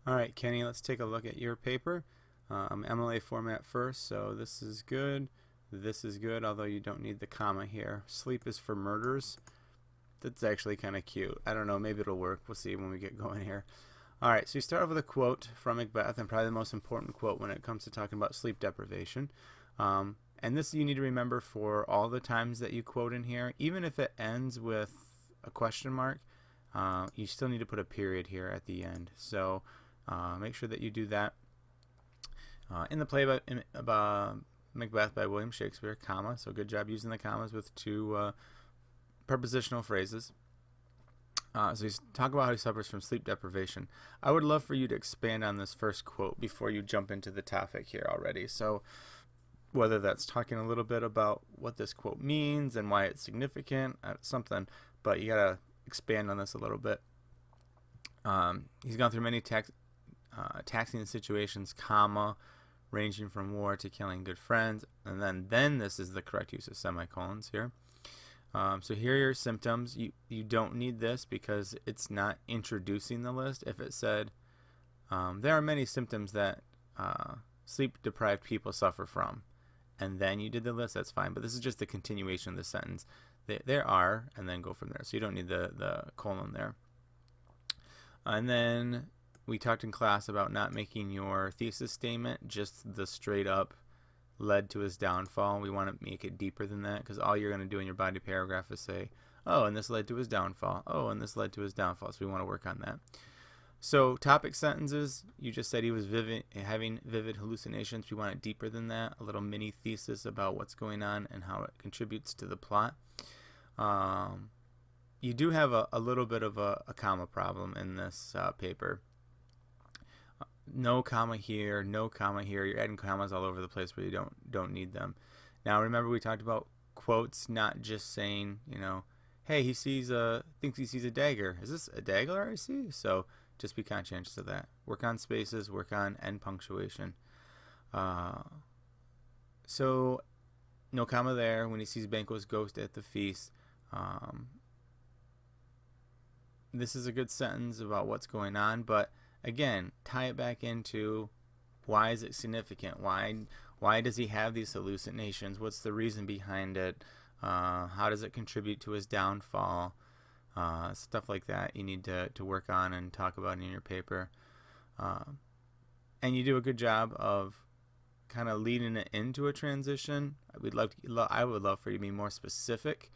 All right, Kenny, let's take a look at your paper. MLA format first, so this is good. This is good, although you don't need the comma here. Sleep is for murders. That's actually kind of cute. I don't know, maybe it'll work. We'll see when we get going here. All right, so you start off with a quote from Macbeth, and probably the most important quote when it comes to talking about sleep deprivation. And this you need to remember for all the times that you quote in here. Even if it ends with a question mark, you still need to put a period here at the end. So make sure that you do that. In the play about Macbeth by William Shakespeare, comma. So good job using the commas with two prepositional phrases. So he's talking about how he suffers from sleep deprivation. I would love for you to expand on this first quote before you jump into the topic here already. So whether that's talking a little bit about what this quote means and why it's significant, something, but you gotta expand on this a little bit. He's gone through many taxing situations, comma, ranging from war to killing good friends, and then this is the correct use of semicolons here. So here are your symptoms. You don't need this because it's not introducing the list. If it said there are many symptoms that sleep deprived people suffer from, and then you did the list, that's fine. But this is just the continuation of the sentence. There are, and then go from there. So you don't need the colon there. And then we talked in class about not making your thesis statement just the straight up led to his downfall. We want to make it deeper than that, because all you're going to do in your body paragraph is say, oh, and this led to his downfall. Oh, and this led to his downfall. So we want to work on that. So topic sentences, you just said he was having vivid hallucinations. We want it deeper than that, a little mini thesis about what's going on and how it contributes to the plot. You do have a little bit of a comma problem in this paper. No comma here, no comma here. You're adding commas all over the place where you don't need them. Now remember we talked about quotes, not just saying, hey, he thinks he sees a dagger. Is this a dagger I see? So just be conscientious of that. Work on spaces, work on end punctuation. So no comma there when he sees Banquo's ghost at the feast. This is a good sentence about what's going on, but again, tie it back into why is it significant? Why does he have these hallucinations? What's the reason behind it? How does it contribute to his downfall? Stuff like that you need to work on and talk about in your paper. And you do a good job of kind of leading it into a transition. I would love for you to be more specific.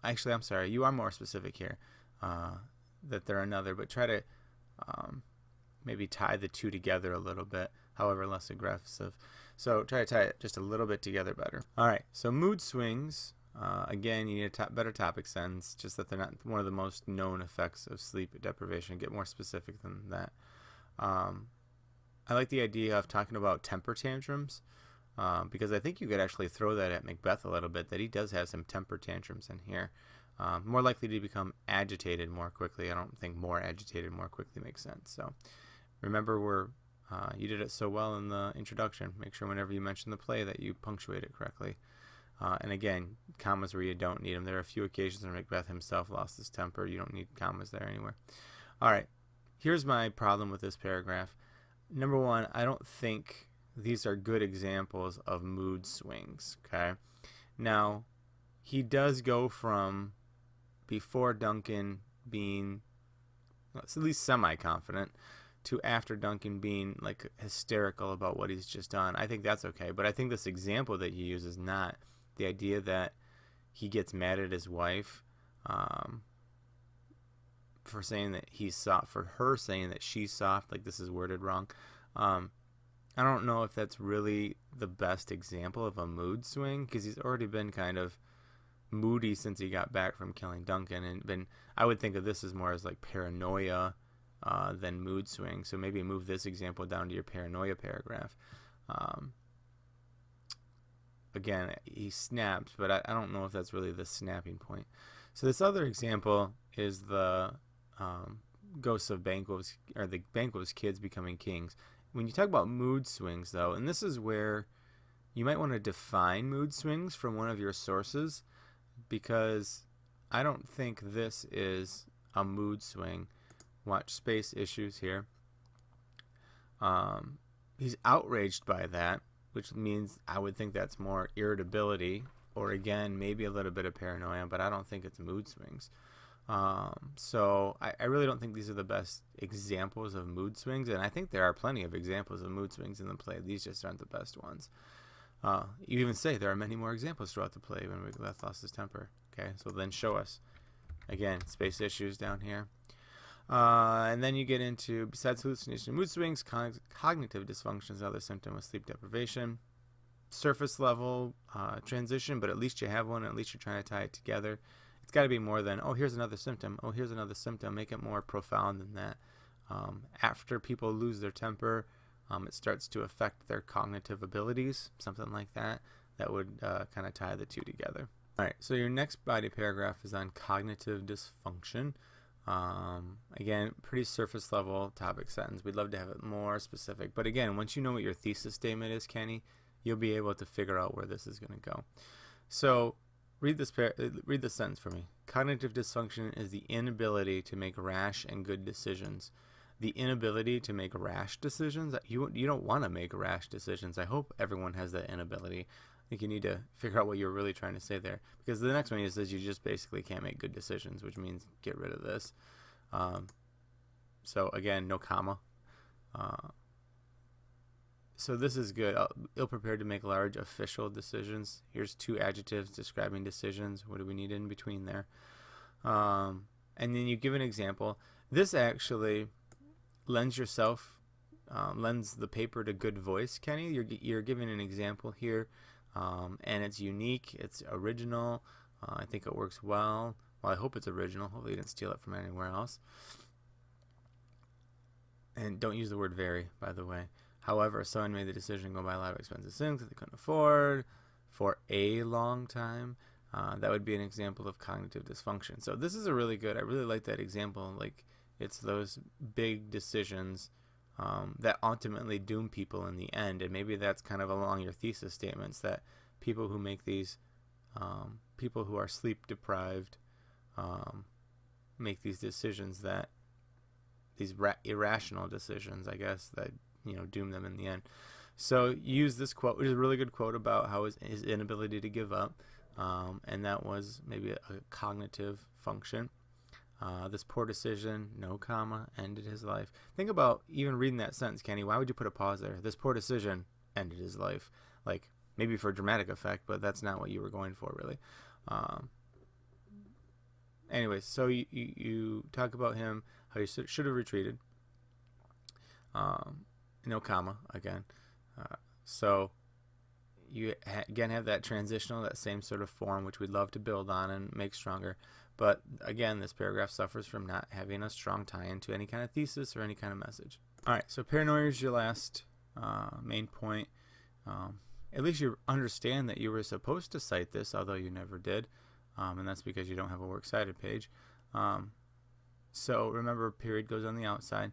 Actually, I'm sorry, you are more specific here. That they're another, but try to maybe tie the two together a little bit, however less aggressive. So try to tie it just a little bit together better. All right, so mood swings. Again, you need a better topic sentence, just that they're not one of the most known effects of sleep deprivation. Get more specific than that. I like the idea of talking about temper tantrums, because I think you could actually throw that at Macbeth a little bit, that he does have some temper tantrums in here. More likely to become agitated more quickly. I don't think more agitated more quickly makes sense. So remember, you did it so well in the introduction. Make sure whenever you mention the play that you punctuate it correctly. And again, commas where you don't need them. There are a few occasions where Macbeth himself lost his temper. You don't need commas there anywhere. All right, here's my problem with this paragraph. Number one, I don't think these are good examples of mood swings. Okay, now he does go from before Duncan being at least semi-confident to after Duncan being like hysterical about what he's just done. I think that's okay, but I think this example that you use is not. The idea that he gets mad at his wife for saying that he's soft, for her saying that she's soft, like this is worded wrong. I don't know if that's really the best example of a mood swing, because he's already been kind of moody since he got back from killing Duncan, and I would think of this as more as like paranoia than mood swing. So maybe move this example down to your paranoia paragraph. Again, he snapped, but I don't know if that's really the snapping point. So this other example is the ghosts of Banquo's, or the Banquo's kids becoming kings. When you talk about mood swings, though, and this is where you might want to define mood swings from one of your sources, because I don't think this is a mood swing. Watch space issues here. He's outraged by that, which means I would think that's more irritability, or again, maybe a little bit of paranoia, but I don't think it's mood swings. So I really don't think these are the best examples of mood swings, and I think there are plenty of examples of mood swings in the play. These just aren't the best ones. You even say there are many more examples throughout the play when Macbeth lost his temper. Okay, so then show us. Again, space issues down here. And then you get into, besides hallucination and mood swings, cognitive dysfunction is another symptom of sleep deprivation. Surface level transition, but at least you have one, at least you're trying to tie it together. It's got to be more than, oh, here's another symptom, oh, here's another symptom. Make it more profound than that. After people lose their temper, it starts to affect their cognitive abilities, something like that. That would kind of tie the two together. All right, so your next body paragraph is on cognitive dysfunction. Again, pretty surface level topic sentence. We'd love to have it more specific. But again, once you know what your thesis statement is, Kenny, you'll be able to figure out where this is going to go. So read this sentence for me. Cognitive dysfunction is the inability to make rash and good decisions. The inability to make rash decisions. You don't want to make rash decisions. I hope everyone has that inability. I think you need to figure out what you're really trying to say there, because the next one is you just basically can't make good decisions, which means get rid of this. So again, no comma. So this is good. Ill-prepared to make large official decisions. Here's two adjectives describing decisions. What do we need in between there? And then you give an example. This actually lends the paper to good voice, Kenny. You're giving an example here, and it's unique. It's original. I think it works well. Well, I hope it's original. Hopefully you didn't steal it from anywhere else. And don't use the word very, by the way. However, someone made the decision to go buy a lot of expensive things that they couldn't afford for a long time. That would be an example of cognitive dysfunction. So this is a really good, I really like that example. Like, it's those big decisions that ultimately doom people in the end. And maybe that's kind of along your thesis statements, that people who make these, people who are sleep deprived, make these decisions that, these irrational decisions, I guess, that, doom them in the end. So use this quote, which is a really good quote about how his inability to give up, and that was maybe a cognitive function. This poor decision, no comma, ended his life. Think about even reading that sentence, Kenny. Why would you put a pause there? This poor decision ended his life. Like, maybe for dramatic effect, but that's not what you were going for, really. Anyways, so you talk about him, how he should have retreated. No comma, again. So you again have that transitional, that same sort of form, which we'd love to build on and make stronger. But again, this paragraph suffers from not having a strong tie into any kind of thesis or any kind of message. All right, so paranoia is your last main point. At least you understand that you were supposed to cite this, although you never did. And that's because you don't have a works cited page. So remember, period goes on the outside.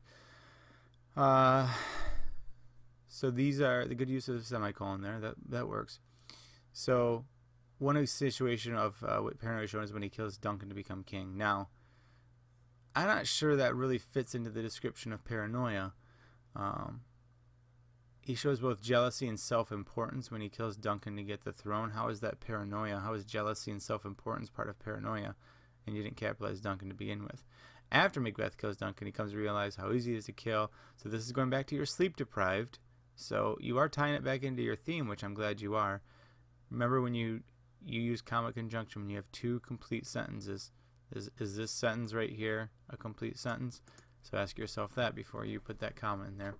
So these are the good use of the semicolon there. That works. So one situation of what paranoia shown is when he kills Duncan to become king. Now, I'm not sure that really fits into the description of paranoia. He shows both jealousy and self-importance when he kills Duncan to get the throne. How is that paranoia? How is jealousy and self-importance part of paranoia? And you didn't capitalize Duncan to begin with. After Macbeth kills Duncan, he comes to realize how easy it is to kill. So this is going back to your sleep deprived. So you are tying it back into your theme, which I'm glad you are. Remember when you use comma conjunction when you have two complete sentences. Is this sentence right here a complete sentence? So ask yourself that before you put that comma in there.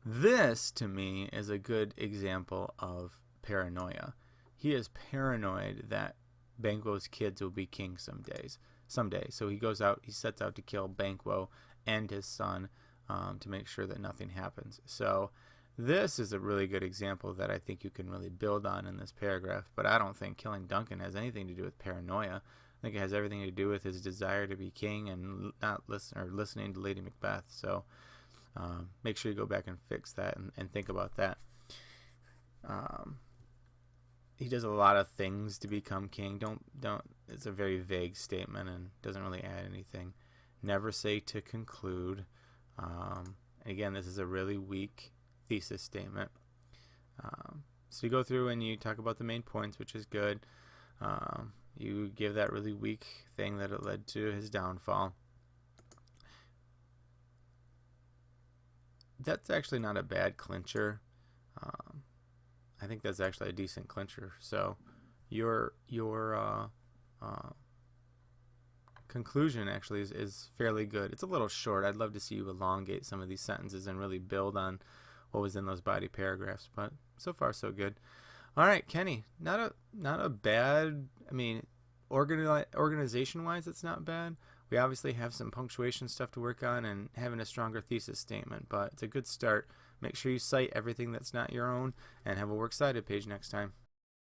This, to me, is a good example of paranoia. He is paranoid that Banquo's kids will be king someday. So he sets out to kill Banquo and his son to make sure that nothing happens. So this is a really good example that I think you can really build on in this paragraph. But I don't think killing Duncan has anything to do with paranoia. I think it has everything to do with his desire to be king and not listening to Lady Macbeth. So make sure you go back and fix that and think about that. He does a lot of things to become king. Don't. It's a very vague statement and doesn't really add anything. never say to conclude. Again, this is a really weak thesis statement. So you go through and you talk about the main points, which is good. You give that really weak thing that it led to his downfall. That's actually not a bad clincher. I think that's actually a decent clincher. So your conclusion actually is fairly good. It's a little short. I'd love to see you elongate some of these sentences and really build on what was in those body paragraphs, but so far so good. All right, Kenny, not a bad, I mean, organization wise it's not bad. We obviously have some punctuation stuff to work on and having a stronger thesis statement, but it's a good start. Make sure you cite everything that's not your own and have a works cited page next time.